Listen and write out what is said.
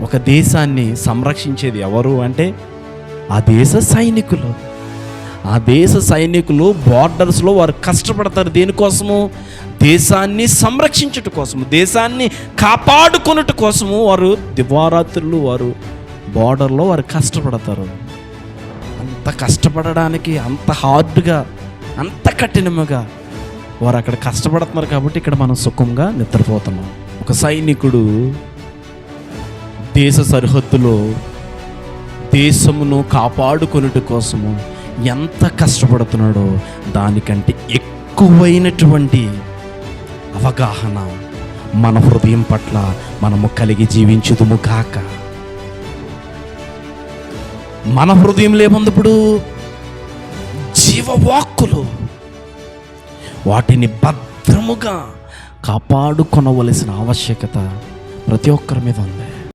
ఒక దేశాన్ని సంరక్షించేది ఎవరు అంటే ఆ దేశ సైనికులు. ఆ దేశ సైనికులు బార్డర్స్లో వారు కష్టపడతారు. దేనికోసము? దేశాన్ని సంరక్షించుట కోసము, దేశాన్ని కాపాడుకొనుట కోసము వారు దివారాత్రులు వారు బార్డర్లో వారు కష్టపడతారు. అంత కష్టపడడానికి, అంత హార్డ్గా, అంత కఠినముగా వారు అక్కడ కష్టపడుతున్నారు కాబట్టి ఇక్కడ మనం సుఖంగా నిద్రపోతున్నాం. ఒక సైనికుడు దేశ సరిహద్దులో దేశమును కాపాడుకొనుట కోసము ఎంత కష్టపడుతున్నాడో దానికంటే ఎక్కువైనటువంటి అవగాహన మన హృదయం పట్ల మనము కలిగి జీవించుదుము కాక. మన హృదయంలో ఏముంది? ఇప్పుడు జీవవాక్కులు, వాటిని భద్రముగా కాపాడుకొనవలసిన ఆవశ్యకత ప్రతి ఒక్కరి మీద ఉంది.